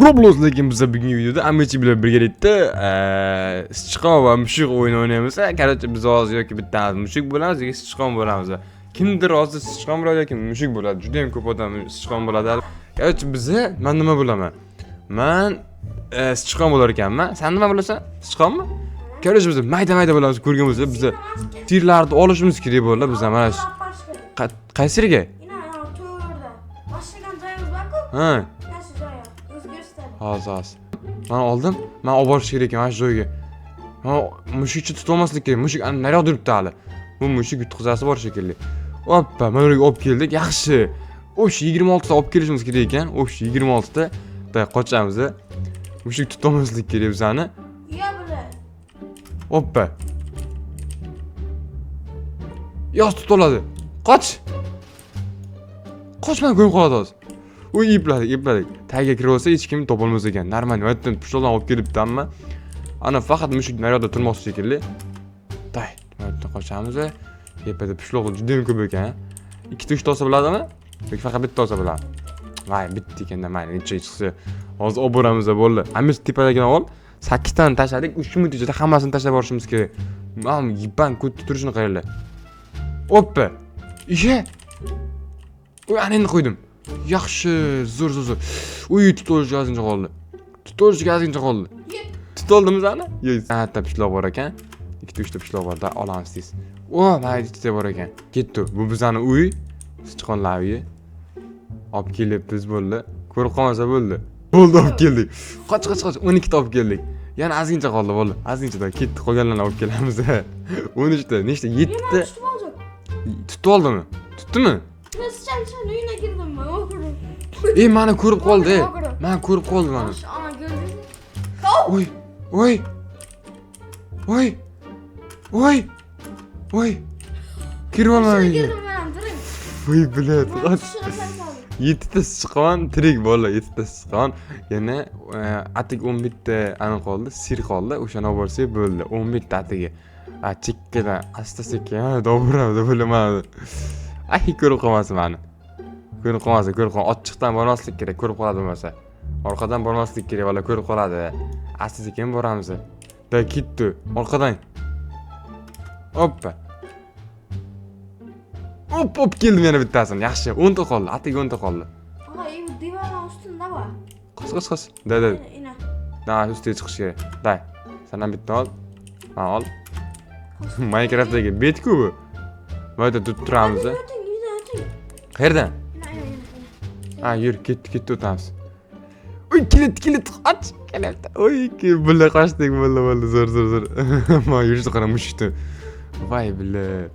Roblox lekin biz bugungi videoda Amici bilan birgalikda sichqon va mushuk o'yini o'ynaymiz. Короче, biz hozir yoki bitta mushuk bo'lamiz yoki sichqon bo'lamiz. Kimdir hozir sichqon bo'ladi yoki mushuk bo'ladi. Juda ham ko'p odam sichqon bo'ladi. Короче, men nima bo'laman? Men sichqon bo'lar ekanman. Sen nima bo'lasan? Sichqonmi? Короче, biz mayda-mayda bo'lamiz. Ko'rgan bo'lsa, biz tirlarni olishimiz kerak bo'ladi. Biz mana qaysiriga? Ha. Hozir. Men oldim. Men olib borish kerak ekan mana shu joyga. Men mushukni tutolmaslik kerak. Mushuk nariyoqda yuribdi hali. Bu mushuk yutqizasi bor shekilli. Hoppa, mana yerga olib keldik. Yaxshi. O'sh 26 ta olib kelishimiz kerak ekan. O'sh 26 ta. Da qochamiz. Mushuk tutolmaslik kerak bizani. Yo bular. Hoppa. Yoz tutoladi. Qoch. Qochmay qo'yib qoladi hozir. Uy ipladik. Tagiga kirib olsa hech kim topolmas ekan. Normal, vatdan pushtodan olib kelibdi-ammo. Ana faqat mushuk nariyoqda turmoqchi shekilli. Tay, vatdan qochamiz. Tepada pushloq juda ham ko'p ekan. Ikkita uchta olsa bo'ladimi? Yoki faqat bitta olsa bo'ladimi? Voy, bitta ekanda, mayli, necha chiqsa. Hozir olib boramiz bo'ldi. Amiz tepadagidan ol. 8 tani tashladik. 3 minut ichida hammasini tashlab borishimiz kerak. Mana yipan ko'tda turishini qaranglar. Hoppa. Isha. Uy, ana endi qo'ydim. Yaxshi, zo'r. Uy, tutolishga ozgincha qoldi. Tutoldimiz ana? Yo'q, hatta pishloq bor ekan. 2-3 ta pishloq bor, da olamiz tez. O, mana ikkita bor ekan. Ketdi. Bu bizani uy. Sichqonlar uyi. Olib kelibmiz bo'ldi. Ko'rib qolmasa bo'ldi. Bo'ldi, olib keldik. Qoch. 12 ta olib keldik. Yana ozgincha qoldi, bo'ldi. Ozginchada ketdi, qolganlarni olib kelamiz. 13 ta, nechta? 7 ta. Tutib oldimi? Tutdimi? Sen uyuna girdim ben. Meni ko'rib qoldi. Men ko'rib qoldim mana. Ana gördün. Oy. Kirib olmaydi. Girdim ben. Durun. Voy, bilat. 7 ta sichqon tirik bola, 7 ta sichqon. Yana atik 11 ta ana qoldi, sir qoldi. O'shani olib borsak bo'ldi. 11 ta atiga. Chekkadan asta-sekin do'buramiz bo'lamadi. Ay, ko'rib qolmasin meni. Ko'rib qolmasin. Ochiqdan bormaslik kerak, ko'rib qoladi bo'lmasa. Orqadan bormaslik kerak, bola ko'rib qoladi. Asta-sekin boramiz. Da ketdi. Orqadan. Hoppa. Hop keldim yana bittasini. Yaxshi. 10 ta qoldi. Atiga 10 ta qoldi. Ama iyi bu divanın üstünde var. Qis. Da. İne. Da, ustiga chiqish kerak. Da. Sendan bitta ol. Ha, ol. Minecraft'dagi bet-ku bu. Voyda turamiz. Qayerdan? Ha, yur, ketdi o'tamiz. Uy, kilit, qoch. Kalayapti. Uy, bular qochdik, bo'ldi, zo'r. Men yurishni qara mushukni. Voy, bular.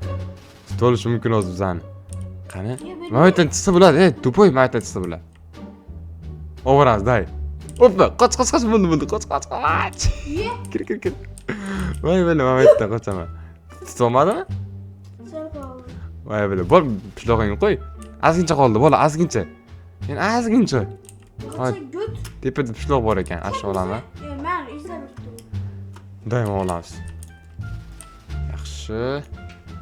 Tutolishi mumkin hozir bizani. Qani? Maydan chiqsa bo'ladi, to'poy maydan chiqsa bo'ladi. Oboramiz, day. Hoppa, qoch, bo'ldi, qoch. Kir. Voy, maydan qochaman. Tutolmadimi? Voy, bor, pishlog'ingni qo'y. Ozgincha qoldi, bola, ozgincha. Men ozgincha. Kaça göt. Tepada pishloq bor ekan, ash olaman. Ben izlemiştim. Doim olamiz. Yaxshi.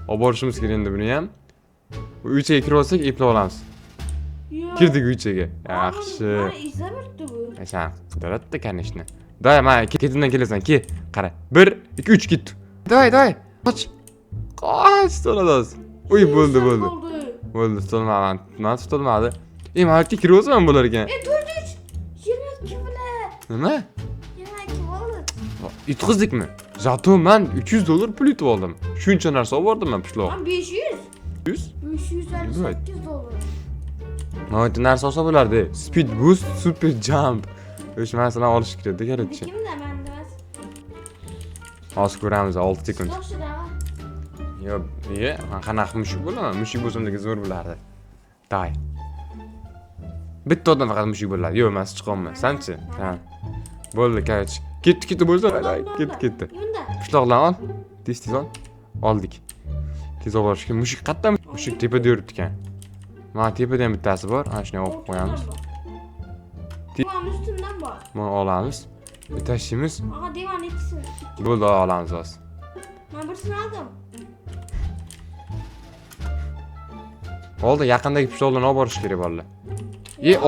Olib borishimiz kerak endi buni ham. Bu uychaga kirib olsak, eplab olamiz. Kirdik uychaga. Yaxshi. Ben izlemiştim bu. Sen qidiratdi, конечно. Doy, men ketimdan kelasan, qara. 1, 2, 3 ketdi. Doy. Qoch. To'ladi. Uy, bo'ldi. Bo'ldi, tutolmadim. Men tutolmadi. Men kirib olsam bo'lar ekan. Dur. 22 bile. Nima? 22 oldu. Yutqizdikmi? Zato men $300 pul yutib oldim. Shuncha narsa olib bordim men pishloq. Lan 500. 100? 558 dolar. Mana narsa olsa bo'lardi. Speed boost, super jump. O'sha narsalarni olish kerak, kerakchi. Kimde bende var? Hozir ko'ramiz 6 sekund. So'shida var. Yo'q, qanaqa mushuk bo'laman? Mushuk bo'lsam zo'r bo'lardi. Day. Bitta odam faqat mushuk bo'ladi. Yo'q, men sichqonman. Sanchi? Ha. Bo'ldi, короче. Ketdi bo'lsa, ketdi. Yunda. Pishloqlarni ol. Tez ol. Oldik. Tez olib borishga. Mushuk qayerda? Mushuk tepada yuribdi ekan. Mana tepada ham bittasi bor. Ana shuni olib qo'yamiz. Divan üstünden var. Mana olamiz. Tashlaymiz. Aha divan ikisi. Bo'ldi, olamiz hozir. Ben birisini aldım. Oldi, yaqindagi pishloqlarni olib borish kerak bolalar.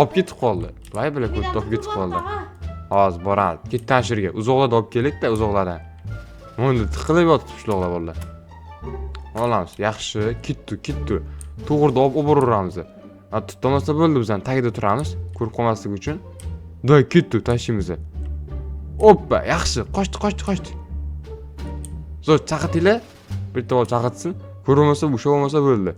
Olib ketib qoldi. Voy, bular ko'p olib ketib qoldi. Hozir boramiz. Ketdan shu yerga. Uzoqlardan olib kelik-da, uzoqlardan. Endi tiqilib yotibdi pishloqlar bolalar. Olamiz. Yaxshi, ketdi. To'g'rida olib boraveramiz. Tutmasa bo'ldi, bizdan tagida turamiz, ko'rib qolmaslik uchun. Doy ketdi, tashlaymiz. Oppa, yaxshi. Qochdi. Zo'r chaqatinglar. Bitta bol chaqatsin. Ko'rmasa, bo'lmasa bo'ldi.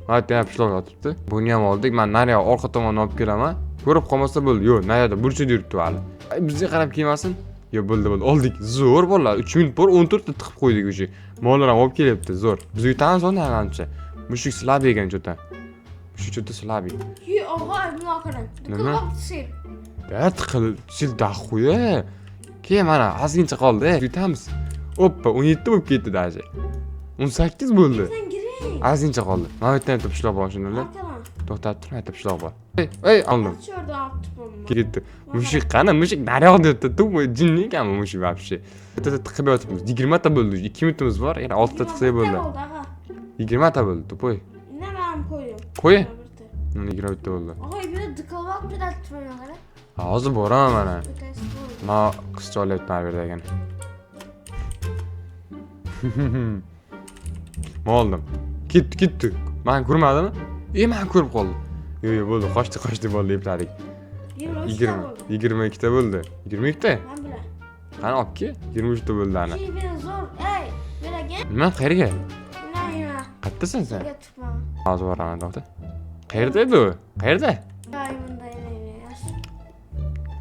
Mana yana pishloq yotibdi. Buni ham oldik. Men nariga orqa tomondan olib kelaman. Ko'rib qolmasa bo'ldi. Yo'q, naryoqda burchida yuribdi hali. Bizga qarab kelmasin. Yo'q, bo'ldi. Oldik. Zo'r bolalar. 3 minut bor 14 ta tiqib qo'ydik o'sha. Mollar ham olib kelyapti, zo'r. Biz yutamiz uni hamcha. Mushuk silab yegan cho'ta. Mushuk cho'ta silab yegan. Og'a, buni qarang. Nima? Sil. Tiqil, sil daxuya. Keyin mana ozgincha qoldi. Yutamiz. Oppa, 17 bo'lib ketdi dashi. 18 bo'ldi. Sen giring. Ozgincha qoldi. Mana bu yerdan pishloq bor shunday. To'xtab tur, aytib pishloq bor. Ey, oldim. Shu yerdan olib turibman. Ketdi. Mushuk qani? Mushuk naryoqda yotdi. To'g'ri jinni ekanmi mushuk вообще. Bitta tiqib yotibmiz. 20 ta bo'ldi. 2 minutimiz bor. Yana 6 ta tiqsak bo'ldi. 20 ta bo'ldi, to'poy. Nima ham qo'ydim. Qo'y. 20 ta bo'ldi. Og'a, bu yerda dikolvak bilan turibman qara. Hozir boraman mana. O'tasiz bo'ldi. Ma qizcha olyapman bu yerda ekan. Oldim. Ketdi. Men ko'rmadimmi? Men ko'rib qoldim. Yo'q, bo'ldi. Qochdi bo'ldi epladik. 22 ta bo'ldi. 22 ta? Men bilan. Qani olib kel. 23 ta bo'ldi ana. Shu bilan zo'r. Ey, beraga. Nima qayerga? Nima? Qayerdasan sen? Yerga turibman. Hozir boraman, to'xta. Qayerda edi u? Qayerda? Voy, bunday emas.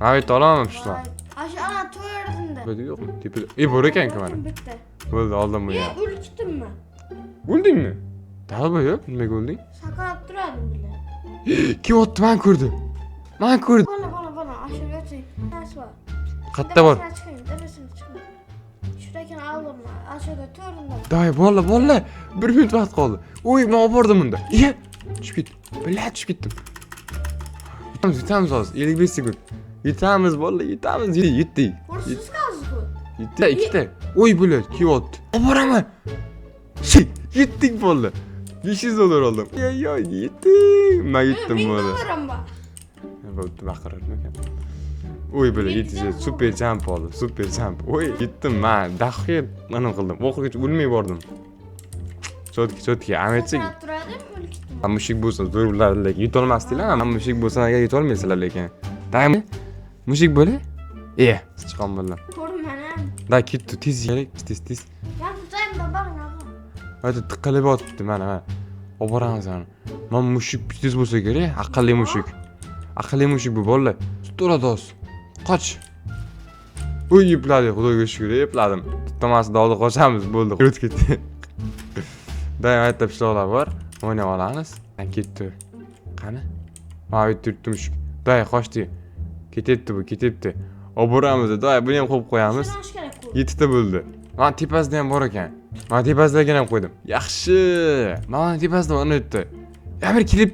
Ha, bitta olaman pishloq. Ashu ana to'yardimda. Bo'ldi yo'qmi? Tepada. Bor ekan-ku mana. Bitta. Bo'ldi, oldim buni. O'lkitdimmi? O'ldingmi? Dalba yo'q, nimaga o'lding? Sakrab turadim bilan. Kim otdi? Men ko'rdim. Bola, ashu yo'ting. Nasib bor. Qayerda bor? Chiqing. Shurakan aldim. Ashuda to'rinda. Day, bola. 1 minut vaqt qoldi. Oy, men olib bordim unda. Iya, tushib ketdim. Bilat tushib ketdim. Yutamiz hozir. 55 sekund. Yutamiz, bola, yutamiz. Yetdik. Ko'rsiz hozir-ku. Yetti, ikkita. Oy, bular kim otdi? Olib boraman. Yetdik bola. 500 dollar oldim. Yo, yetdik. Men yutdim bola. $1000 bor. Bo'pti, baqirardim ekan. Oy, bular yetdi. Super jump oldi. Super jump. Oy, yetdim. Men daxiyat mana qildim. Oxirigacha o'lmay bordim. Chotki, ametchi. Sakrab turadim, o'lkitdim. Men mushuk bo'lsa zo'r bo'lardi, lekin yutolmasdinglar. Men mushuk bo'lsa agar yutolmaysizlar lekin. Daymi? Mushuk bo'la? Sichqon bo'ldim. Ko'rman ham. Da ketdi, tez kerak, tez. Men tutayim da bag'na. Hadi tiqilib yotibdi mana. Olib boramiz ana. Men mushuk tez bo'lsa kerak, aqlli mushuk. Aqlli mushuk bu bolalar. Tuttiradi hozir. Qoch. Uy, epladi, xudoga shukr, epladim. Tutmasida oldi qochamiz, bo'ldi. O'tib ketdi. Day, aytib pishloqlar bor. O'ynab olamiz. Ketdi. Qani? Mana bu yerda mushuk. Day, qochdi. Ketibdi. Olib boramiz, day, buni ham qo'yib qo'yamiz. 7 ta bo'ldi. Mana tepasida ham bor ekan. Mana tepasidagiga ham qo'ydim. Yaxshi. Mana tepasida mana o'tdi. Bir kelib.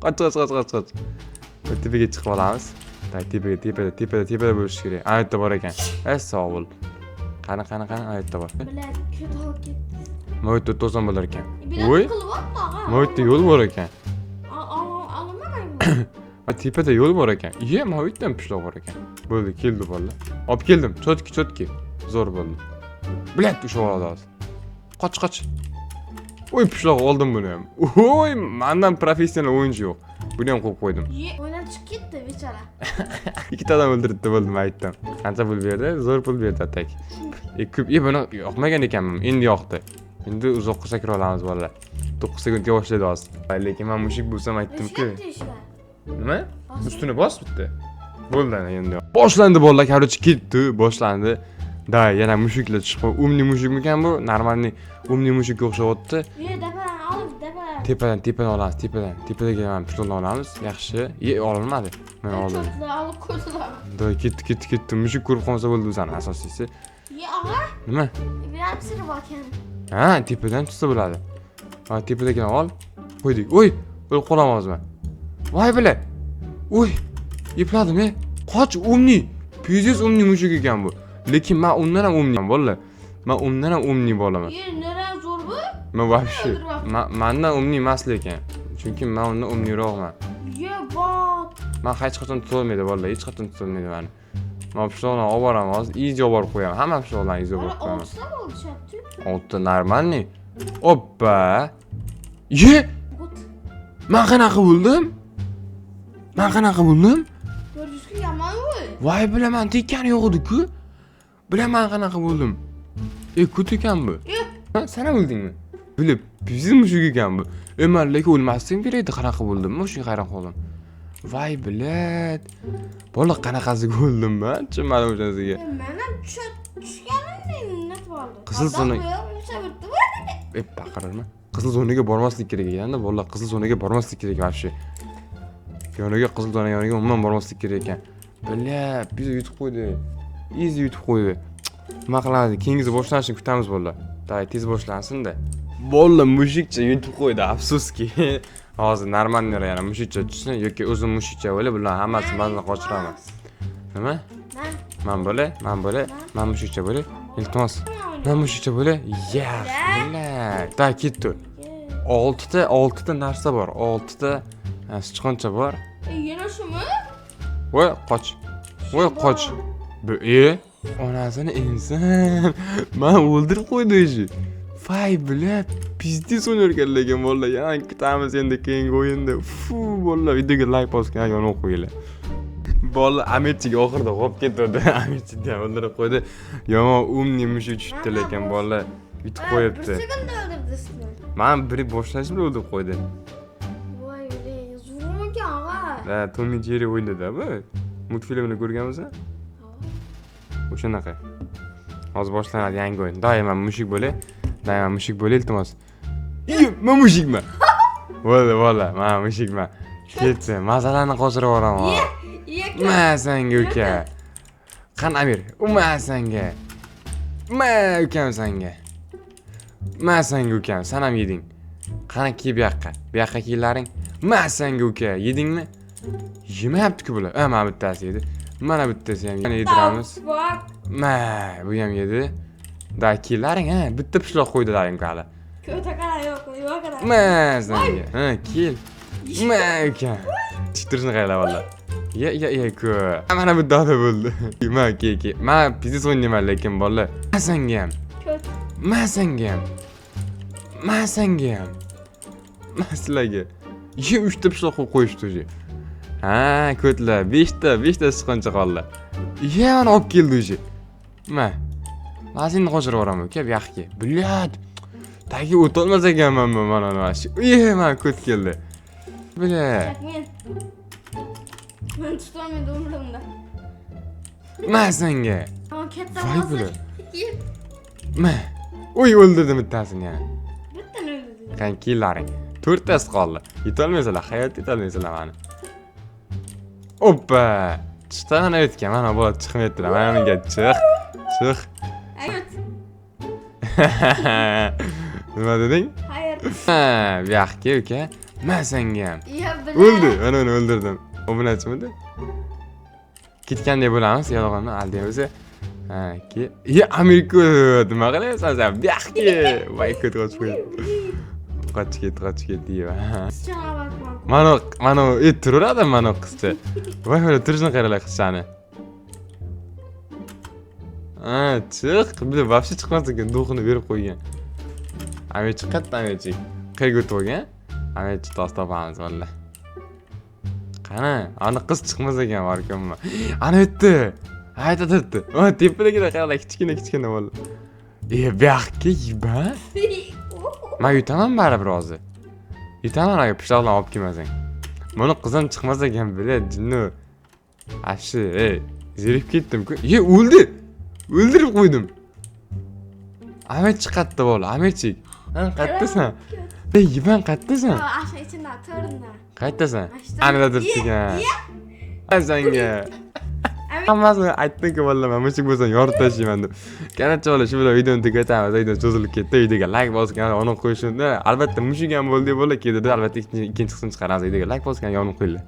Qoch. Tepaga chiqib olamiz. Day, tepada bo'lish kerak. Ana yerda bor ekan. Sog' bo'l. Qani, ana yerda bor. Bilan ketib ketdi. Mana yerda to'zon bo'lar ekan. Voy. Mana yerda yo'l bor ekan. Olmayman. Tepada yo'l bor ekan. Mana bu yerdan pishloq bor ekan. Bo'ldi, keldi bolalar. Olib keldim. Chotki. Zo'r bo'ldi. Bilat ushib oladi hozir. Qoch. Oy, pishloq oldim buni ham. Oy, mendan professional o'yinchi yo'q. Buni ham qo'yib qo'ydim. O'ynab chiqib ketdi bechora. Ikkitadan o'ldiribdi bo'ldi, men aytdim. Qancha pul berdi? Zo'r pul berdi atak. Ko'p, buni yoqmagan ekanman. Endi yoqdi. Endi uzoqqa sakra olamiz bolalar. 9 sekundga boshlaydi hozir. Lekin men mushuk bo'lsam aytdim-ku. Nima? Ustini bos bitta. Bo'ldi endi. Boshlandi bolalar, короче, ketdi, boshlandi. Da, yana mushuklar chiqib, umni mushukmikan bu? Normalniy umni mushukka o'xshayapti. Tepadan olamiz, tepadagi ham pishloqni olamiz. Yaxshi. Ololmadi. Men oldim. Olib qo'ydilar. Da, ketdi. Mushuk ko'rib qolsa bo'ldi o'zani asosiysi. Og'a. Nima? Bilamsizmi ekan? Ha, tepadan tutsa bo'ladi. Ha, tepadagini ol. Qo'ydik. Oy, o'lib qolamazman. Voy bila. Oy, epladim, Qoch, umni. Pizes umni mushuk ekan bu. Lekin men undan ham umni bolalar. Men undan ham umni bolaman. Nera zo'r bu? Men вообще, mendan umni emas lekin. Chunki men undan umniroqman. Bot. Men hech qachon tutolmaydi bolalar, hech qachon tutolmaydi meni. Men pishloqlarni olib boraman hozir, iyice olib borib qo'yaman. Hamma pishloqlarni iyice olib borib qo'yaman. 6 ta bo'ldi shatdi. 6 ta normalniy. Oppa. Ye! Men qanaqa bo'ldim? Men qanaqa bo'ldim? 400 ga yaman voy. Voy bilaman, tekkani yo'q edi-ku. Bilaman qanaqa bo'ldim. Ko't ekan bu. Ha, sen ham o'ldingmi? Bilib, bizning mushuk ekan bu. Men lekin o'lmasligim kerak edi, qanaqa bo'ldim? Mushuk hayron qoldim. Voy bilat. Bola qanaqasiga o'ldim men? Tushunmadim o'shasiga. Men ham tushganimni nima bo'ldi? Qizil zona. Baqirma. Qizil zonaga bormaslik kerak ekanda, bolalar qizil zonaga bormaslik kerak вообще. Yoniga qizil zona yoniga umuman bormaslik kerak ekan. Billa, biz yutib qo'ydi. Easy yutib qo'ydi. Nima qiladi? Keyingisi boshlanishini kutamiz bolalar. Day tez boshlansin-da. Bolalar mushukcha yutib qo'ydi, afsuski. Hozir normalniy yana mushukcha tushsin yoki o'zim mushukcha bo'lib, bular hammasi mazza qochiraman. Nima? Men bo'la, men mushukcha bo'la. Iltimos. Men mushukcha bo'la. Yaxshi. Day ketdi. 6 ta narsa bor. 6 ta sichqoncha bor. Yana shumi? Voy, qoch. Voy, qoch. Bu onasini inson. Men o'ldirib qo'ydi o'zi. Fay bilat, pizdiz o'ynarkanlar bolalar. Yana kutamiz endi keyingi o'yinda. Fu, bolalar videoga like bosgan, yonib qo'yinglar. Bolalar Ametchiga oxirida qolib ketdi. Ametchini ham o'ldirib qo'ydi. Yomon umni mushuk tushibdi lekin bolalar yutib qo'yibdi. Bir sekunda o'ldirdi sizni. Men biri boshlashimda o'ldirib qo'ydi. Voy, zo'rmi ekan, og'a? Tom and Jerry o'ynadi bu. Multfilmini ko'rganmisan? O'shanaqa. Hozir boshlanadi yangi o'yin. Doim mushuk bo'la. Doim mushuk bo'la iltimos. Men mushukman. Vola, men mushukman. Ketsa, masalani qochirib yuboraman. Men senga uka. Qani Amir, men senga. Men ukam senga. Men senga ukam, sen ham yeding. Qani ki bu yoqqa. Bu yoqqa kiylaring. Men senga uka, yedingmi? Yemayapti-ku bular. Men bittasi yedi. Mana bittasi ham yediramiz. Bu ham yedi. Da killaring ha, bitta pishloq qo'ydilaring hali. Ko'ta qara yo'q, qara. Mazanga. Ha, kil. Maka. Chitirishni qayla valla. Ya, ku. Mana bu dada bo'ldi. Ke. Men pizza o'ynayman lekin bolalar. Mazanga ham. Mazanga ham. Maslaga. 3 ta pishloq qo'yishdi o'zi. Ha, ko'tlar, 5 ta sichqoncha qoldi. Yana olib keldi o'zi. Mazini qo'shirib yuboraman uka, bu yoqqa. Bilat. Tagi o'tolmas ekanman mana shu. Men ko't keldi. Bilat. Men tutolmaydim umrimda. Mazanga. Men katta Voy bilat. Uy, o'ldirdim bittasini yana. Bittani o'ldirdim. Qankilaring. 4 tasi qoldi. Yetolmaysizlar, hayot yetolmaysizlar meni. Oppa! Chiqdan o'tgan, mana bola chiqmayaptilar. Mana menga chiq. Ayot. Nima deding? Hayır. Ha, bu yoqqa uka. Men senga ham. O'ldi. Ana uni o'ldirdim. Obunachimidi? Ketganday bo'lamiz, yolg'onni aldaymiz. Ha, ke. Amerika nima qilyapsan sen? Bu yoqqa. Voy, ko't qochib qo'ydi. Qoch ket deyman. Mana turaveradi mana qizcha. Voy, mana turishni qarala qizchani. Ha, chiq. Bilib, вообще chiqmas ekan, do'qini berib qo'ygan. Amet chiqatdi, Ametchi. Qayerga o'tib olgan? Ametchi topamiz valla. Qani, ana qiz chiqmas ekan, barkamma. Ana o'tdi. Aytadi. O, tepadagina qarala, kichkina valla. Bu yoqqa yiba. Men yutaman baribir hozir. Yutaman agar pishloqlarni olib kelmasang. Buni qizim chiqmas ekan, bilad, jinni. Afshi, zerib ketdim-ku. O'ldi. O'ldirib qo'ydim. Amet chiqatdi bola, Ametchik. Qayerdasan? Yiban qayerdasan? Asha ichida, to'rinda. Qayerdasan? Anada turibdi-kan. Senga. Hammasini aytdim-ku valla, men mushuk bo'lsam yorib tashlayman deb. Qanacha bola, shu bilan videoni tugatamiz. Video cho'zilib ketdi. Videoga like bosgan, uni qo'yishni. Albatta mushuk ham bo'ldi, bola ketdi. Albatta ikkinchi qismini chiqaramiz. Videoga like bosgan, yonib qo'yinglar.